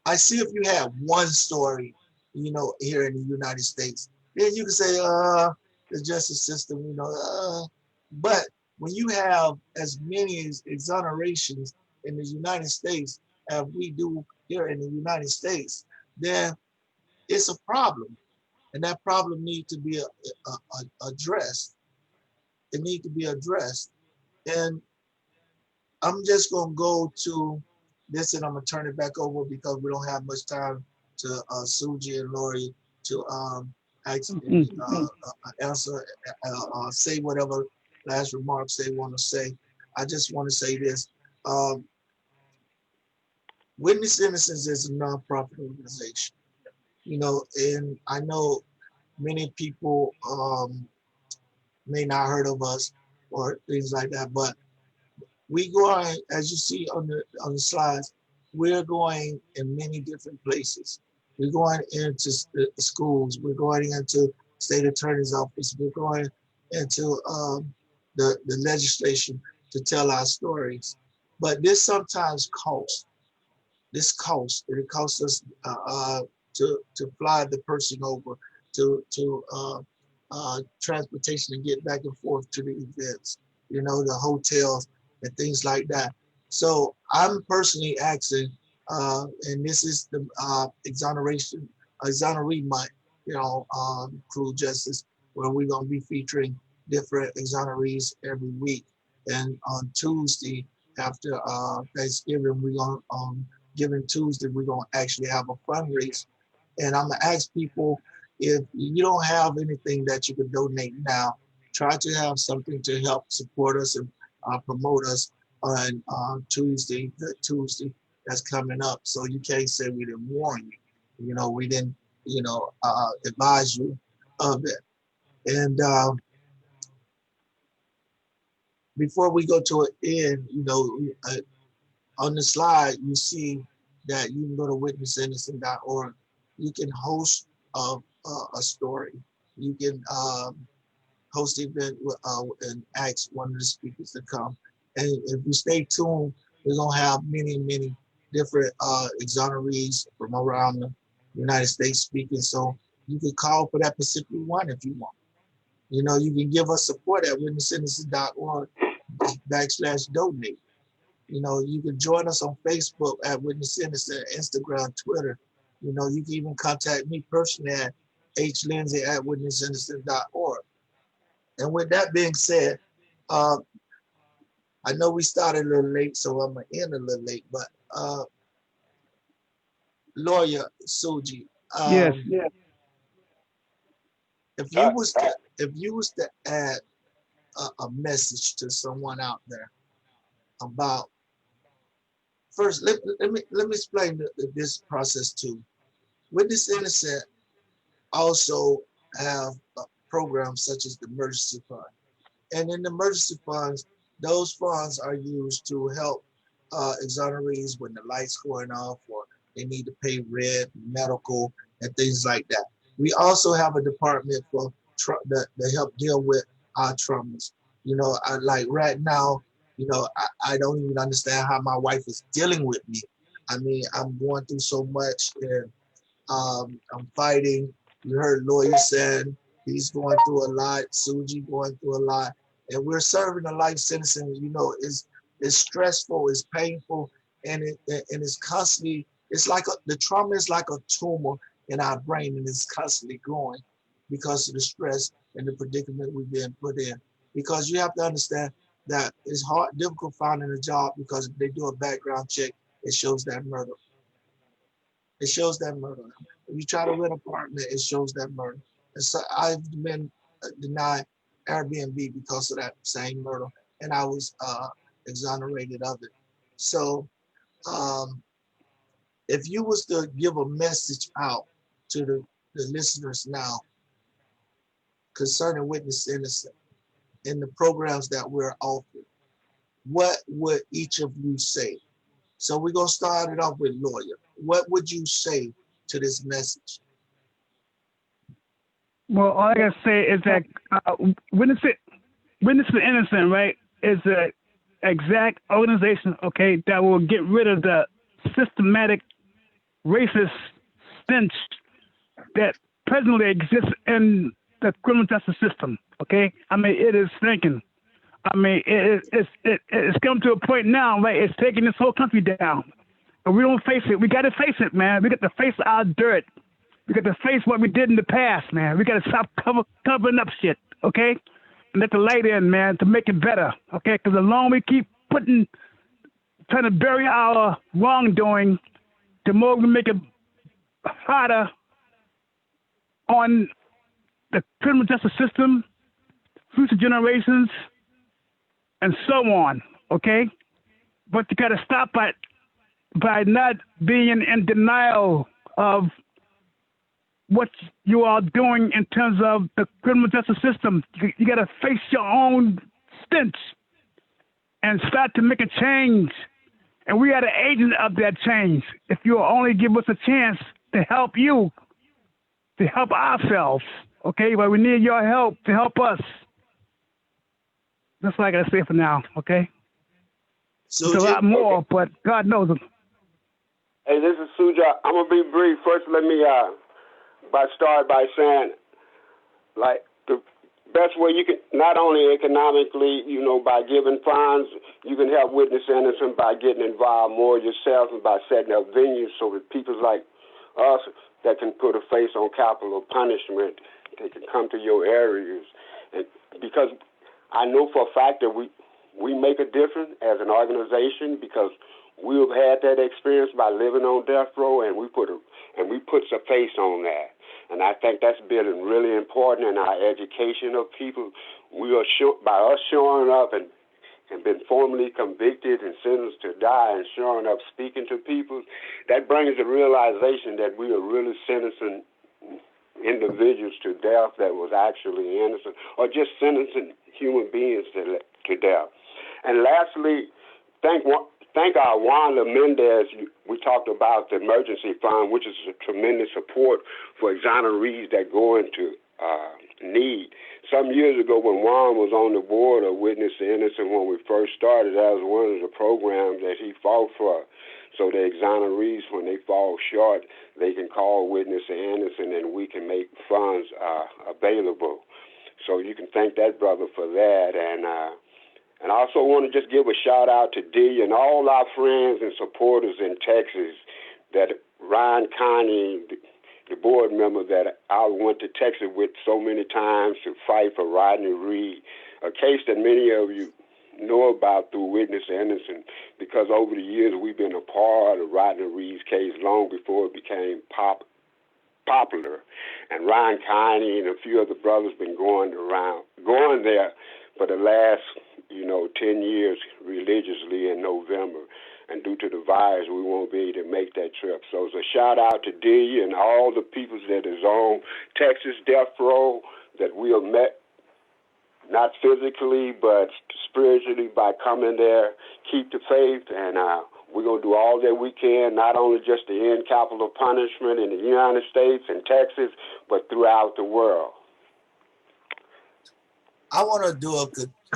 I see if you have one story, you know, here in the United States, then you can say, the justice system, you know, but when you have as many exonerations in the United States as we do here in the United States, then it's a problem. And that problem needs to be addressed. It needs to be addressed. And I'm just going to go to this and I'm going to turn it back over because we don't have much time to Shujaa and Lori to answer, say whatever last remarks they want to say. I just want to say this. Witness Innocence is a nonprofit organization, and I know many people may not heard of us or things like that, but we going, as you see on the slides, we're going in many different places. We're going into schools. We're going into state attorney's office. We're going into the legislation to tell our stories. But this sometimes costs. This costs. It costs us to fly the person over, to transportation and get back and forth to the events. The hotels and things like that. So I'm personally asking, and this is the exoneree month, Cruel Justice, where we're gonna be featuring different exonerees every week. And on Tuesday after Thanksgiving, we're gonna Giving Tuesday, we're gonna actually have a fundraiser. And I'm gonna ask people, if you don't have anything that you can donate now, try to have something to help support us and promote us on Tuesday, the Tuesday that's coming up. So you can't say we didn't warn you. We didn't, advise you of it. And before we go to an end, on the slide, you see that you can go to witnessinnocent.org. You can host a story. You can host the event and ask one of the speakers to come. And if you stay tuned, we're going to have many, many different exonerees from around the United States speaking. So you can call for that Pacific one if you want. You can give us support at witnessinnocent.org/donate. You can join us on Facebook at Witness Innocent, Instagram, Twitter. You can even contact me personally at hlindsey@witnessinnocent.org. And with that being said, I know we started a little late, so I'm gonna end a little late. But lawyer Shujaa, Yes. if you was to add a message to someone out there about, first, let me explain this process too. Witness Innocent also have programs such as the emergency fund. And in the emergency funds, those funds are used to help exonerees when the lights going off or they need to pay rent, medical, and things like that. We also have a department for that help deal with our traumas. Like right now, I don't even understand how my wife is dealing with me. I mean, I'm going through so much, and I'm fighting. You heard lawyer said he's going through a lot. Shujaa going through a lot, and we're serving a life sentence. And it's stressful, it's painful, and it's constantly. It's like the trauma is like a tumor in our brain, and it's constantly growing because of the stress and the predicament we've been put in. Because you have to understand that it's difficult finding a job, because if they do a background check, it shows that murder. It shows that murder. If you try to rent an apartment, it shows that murder. And so I've been denied Airbnb because of that same murder, and I was exonerated of it. So if you was to give a message out to the listeners now concerning Witness Innocent and the programs that we're offering, what would each of you say? So we're going to start it off with lawyer. What would you say to this message? Well, all I gotta say is that Witness Innocent, right, is an exact organization, okay, that will get rid of the systematic racist stench that presently exists in the criminal justice system. Okay, I mean, it is stinking. I mean, it's come to a point now, right? It's taking this whole country down. And we don't face it. We got to face it, man. We got to face our dirt. We got to face what we did in the past, man. We got to stop covering up shit, okay? And let the light in, man, to make it better, okay? Because the longer we keep trying to bury our wrongdoing, the more we make it harder on the criminal justice system, future generations, and so on, okay? But you got to stop by not being in denial of what you are doing in terms of the criminal justice system. You got to face your own stench and start to make a change. And we are the agent of that change. If you'll only give us a chance to help you, to help ourselves, okay? But we need your help to help us. That's all I got to say for now, okay? So it's a lot more, but God knows it. Hey, this is Shujaa. I'm going to be brief. First, let me start by saying, like, the best way you can, not only economically, you know, by giving funds, you can help witness innocent by getting involved more yourself and by setting up venues so that people like us that can put a face on capital punishment, they can come to your areas. And because I know for a fact that we make a difference as an organization because we've had that experience by living on death row, and we put a face on that. And I think that's been really important in our education of people. We are by us showing up and been formally convicted and sentenced to die and showing up speaking to people, that brings the realization that we are really sentencing individuals to death that was actually innocent, or just sentencing human beings to death. And lastly, thank our Wanda Mendez. We talked about the emergency fund, which is a tremendous support for exonerees that go into need. Some years ago when Juan was on the board of Witness to Innocent when we first started, that was one of the programs that he fought for. So the exonerees, when they fall short, they can call Witness to Innocent and we can make funds available. So you can thank that brother for that. And I also want to just give a shout out to D and all our friends and supporters in Texas, that Ryan Connie, the board member that I went to Texas with so many times to fight for Rodney Reed, a case that many of you know about through Witness to Innocent, because over the years we've been a part of Rodney Reed's case long before it became popular. And Ryan Connie and a few other brothers been going there for the last 10 years religiously in November. And due to the virus, we won't be able to make that trip. So it's a shout out to D and all the people that is on Texas death row that we have met, not physically, but spiritually by coming there. Keep the faith, and we're going to do all that we can, not only just to end capital punishment in the United States and Texas, but throughout the world. I want to do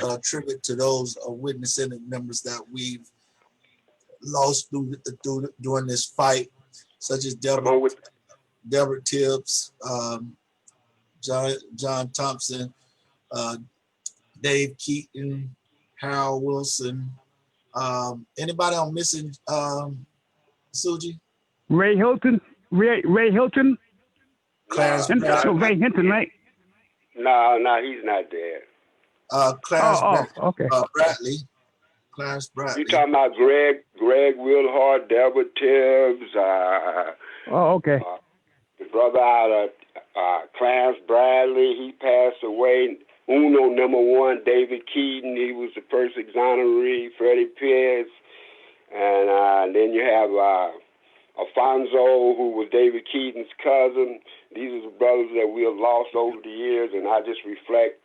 a tribute to those Witness Innocent members that we've lost during this fight, such as Deborah Tibbs, John Thompson, Dave Keaton, Harold Wilson. Anybody I'm missing, Suji? Ray Hilton. Ray Hilton. Clarence Bradley. Ray Hinton, right? No, he's not dead. Clarence okay. Bradley. Clarence Bradley. You talking about Greg Wilhart, Deborah Tibbs, okay. the brother out of Clarence Bradley, he passed away. Uno #1, David Keaton, he was the first exoneree, Freddie Pierce, and then you have Alfonso, who was David Keaton's cousin. These are the brothers that we have lost over the years, and I just reflect,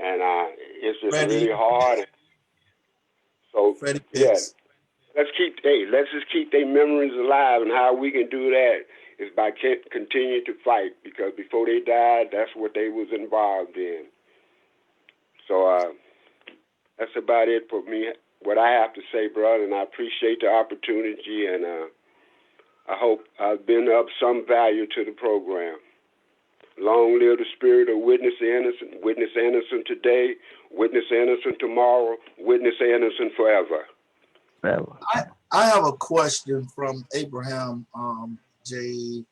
and it's just really hard. So, let's just keep their memories alive, and how we can do that is by continuing to fight, because before they died, that's what they was involved in. So that's about it for me, what I have to say, brother, and I appreciate the opportunity, and I hope I've been of some value to the program. Long live the spirit of Witness to Innocent, Witness to Innocent today, Witness to Innocent tomorrow, Witness to Innocent forever. I have a question from Abraham J.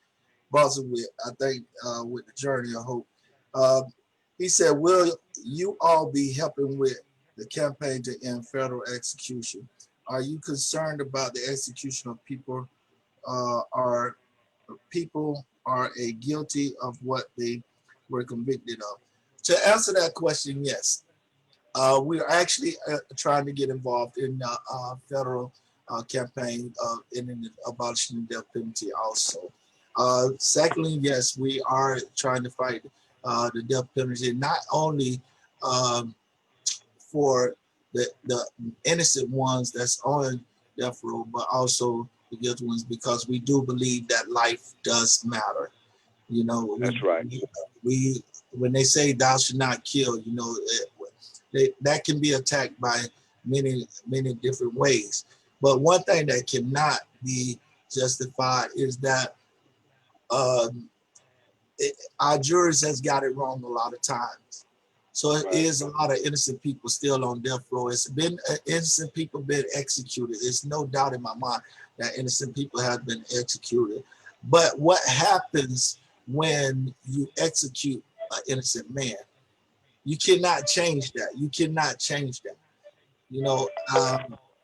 Boswell, I think, with the Journey of Hope. He said, will you all be helping with the campaign to end federal execution? Are you concerned about the execution of people are guilty of what they were convicted of? To answer that question, yes. we're actually trying to get involved in federal campaign in abolishing the death penalty also. Secondly, yes, we are trying to fight the death penalty, not only um, for the innocent ones that's on death row, but also the guilty ones, because we do believe that life does matter. You know, That's right. we when they say thou should not kill, you know, that can be attacked by many different ways. But one thing that cannot be justified is that um, our juries has got it wrong a lot of times. So it is a lot of innocent people still on death row. It's been innocent people been executed. There's no doubt in my mind that innocent people have been executed. But what happens when you execute an innocent man? You cannot change that. You cannot change that. You know,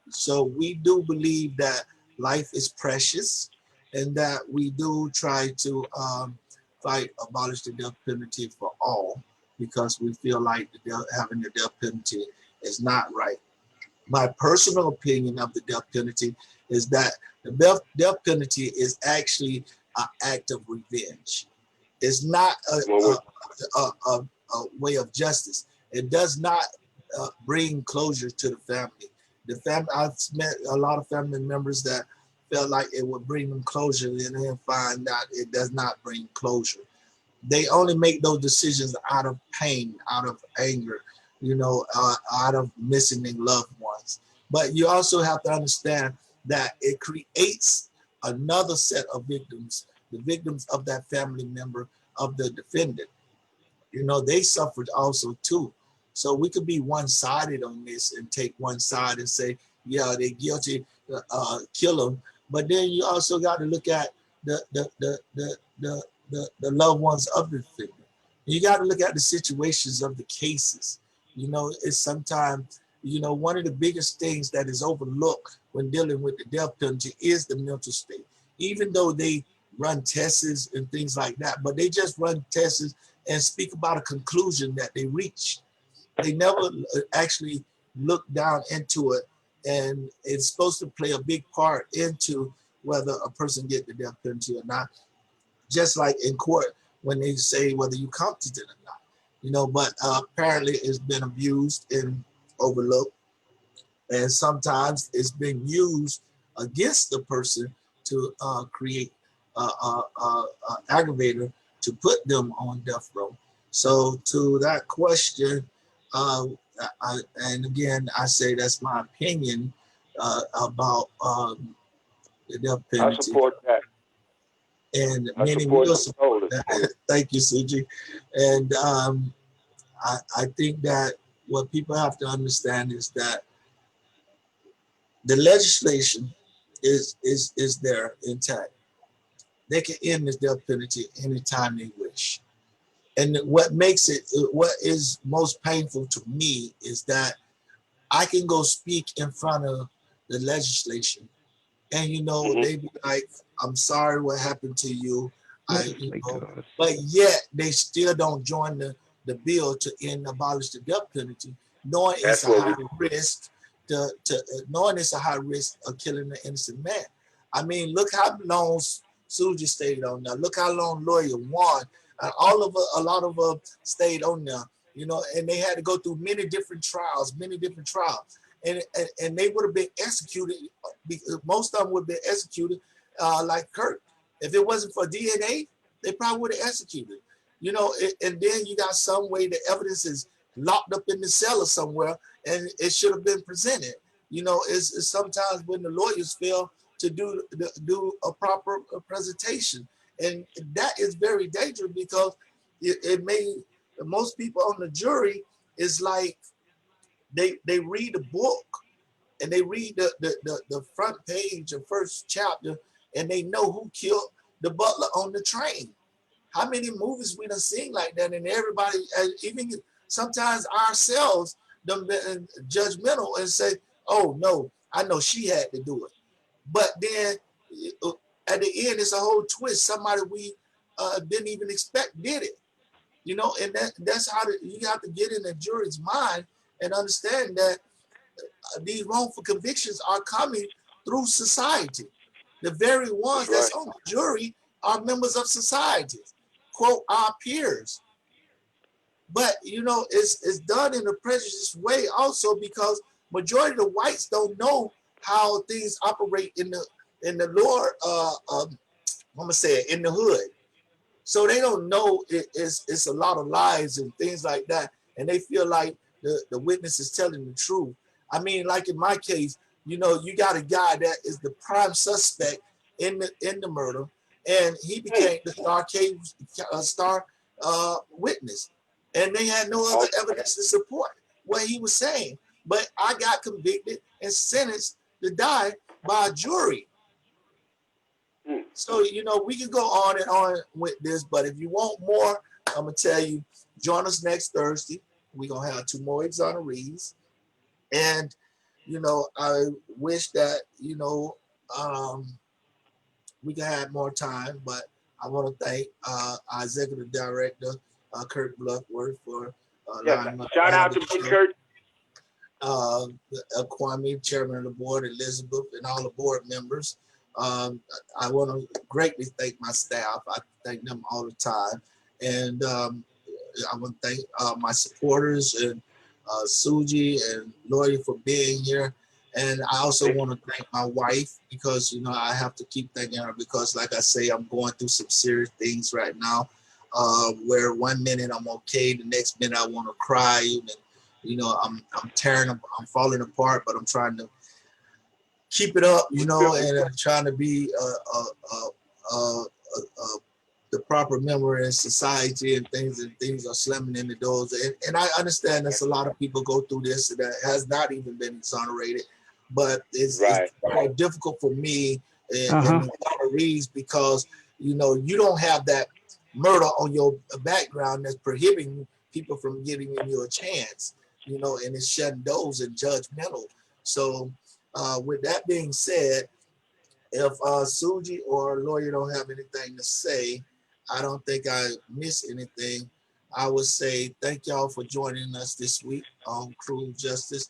so we do believe that life is precious, and that we do try to fight abolish the death penalty for all, because we feel like having the death penalty is not right. My personal opinion of the death penalty is that the death penalty is actually an act of revenge. It's not a way of justice. It does not bring closure to the family. The family, I've met a lot of family members that felt like it would bring them closure, and then find out it does not bring closure. They only make those decisions out of pain, out of anger, you know, out of missing their loved ones. But you also have to understand that it creates another set of victims, the victims of that family member of the defendant. You know, they suffered also too. So we could be one-sided on this and take one side and say, yeah, they're guilty, kill them. But then you also got to look at the loved ones of the defendant. You got to look at the situations of the cases. You know, it's sometimes, you know, one of the biggest things that is overlooked when dealing with the death penalty is the mental state. Even though they run tests and things like that, but they just run tests and speak about a conclusion that they reach. They never actually look down into it, and it's supposed to play a big part into whether a person get the death penalty or not. Just like in court when they say whether you competent or not, you know. But apparently it's been abused and overlooked, and sometimes it's been used against the person to create aggravator to put them on death row. So to that question, and again, I say that's my opinion about the death penalty. I support that. And I many support will support that. Thank you, Suji. And I think that what people have to understand is that the legislation is there intact. They can end the death penalty anytime they wish. And what is most painful to me is that I can go speak in front of the legislation, and you know, they be like, I'm sorry what happened to you. But yet they still don't join the bill to abolish the death penalty, knowing it's a high risk knowing it's a high risk of killing an innocent man. I mean, look how long Suji stayed on there. Look how long Lawyer won. And a lot of them stayed on there, you know, and they had to go through many different trials. And they would have been executed. Most of them would have been executed like Kirk. If it wasn't for DNA, they probably would have executed. You know, and then you got some way the evidence is locked up in the cellar somewhere, and it should have been presented. You know, it's sometimes when the lawyers fail to do a proper presentation, and that is very dangerous, because it may, most people on the jury is like they read a book, and they read the front page or first chapter, and they know who killed the butler on the train. How many movies we done seen like that? And everybody, even sometimes ourselves, done been judgmental and say, oh no, I know she had to do it. But then at the end, it's a whole twist. Somebody we didn't even expect did it. You know, and that's how you have to get in the jury's mind and understand that these wrongful convictions are coming through society. The very ones that's on the jury are members of society, quote, our peers. But you know, it's done in a prejudiced way also because majority of the whites don't know how things operate in the lower I'm gonna say it, in the hood. So they don't know it's a lot of lies and things like that, and they feel like the witness is telling the truth. I mean, like in my case, you know, you got a guy that is the prime suspect in the murder, and he became the star witness, and they had no other evidence to support what he was saying. But I got convicted and sentenced to die by a jury. So, you know, we can go on and on with this, but if you want more, I'm going to tell you, join us next Thursday. We're going to have 2 more exonerees. And, you know, I wish that, you know, we can have more time, but I want to thank our executive director, Kurt Bluffworth, for shout out to Big Kurt. Kwame, chairman of the board, Elizabeth, and all the board members. I want to greatly thank my staff. I thank them all the time. And I want to thank my supporters and Suji and Lori for being here. And I also want to thank my wife because, you know, I have to keep thanking her because, like I say, I'm going through some serious things right now where one minute I'm okay, the next minute I want to cry. And, you know, I'm falling apart, but I'm trying to keep it up, you know, and I'm trying to be the proper member in society, and things are slamming in the doors. And I understand there's a lot of people go through this that has not even been exonerated, but it's more difficult for me and exonerees because, you know, you don't have that murder on your background that's prohibiting people from giving you a chance, you know, and it's shutting doors and judgmental. So with that being said, if Suji or lawyer don't have anything to say, I don't think I miss anything. I would say thank y'all for joining us this week on Cruel Justice,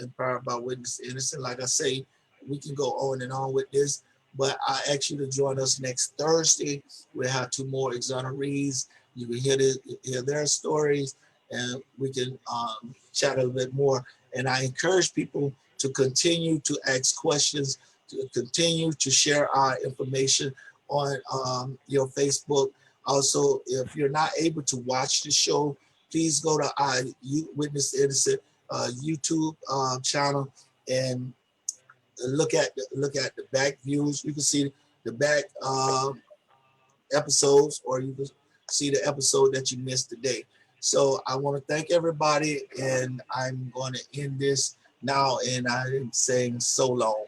empowered by Witness Innocent. Like I say, we can go on and on with this, but I ask you to join us next Thursday. We'll have 2 more exonerees. You can hear their stories, and we can chat a little bit more. And I encourage people to continue to ask questions, to continue to share our information on your Facebook. Also, if you're not able to watch the show, please go to our Witness Innocent YouTube channel and look at the back views. You can see the back episodes, or you can see the episode that you missed today. So I want to thank everybody, and I'm going to end this now, and I'm saying so long.